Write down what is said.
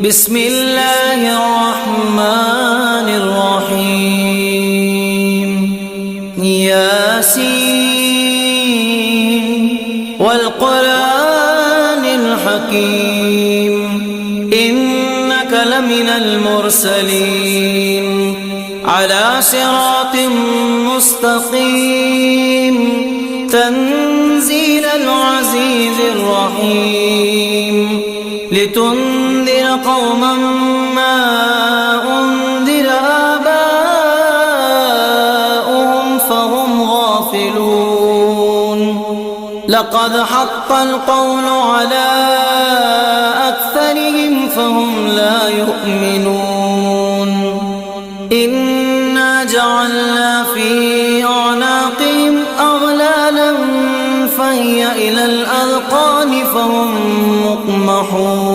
بسم الله الرحمن الرحيم ياسين والقرآن الحكيم إنك لمن المرسلين على صراط مستقيم تنزيل العزيز الرحيم لتنذر قوما ما أنذر آباؤهم فهم غافلون لقد حق القول على أكثرهم فهم لا يؤمنون إنا جعلنا في أعناقهم أغلالا فهي إلى الأذقان فهم مقمحون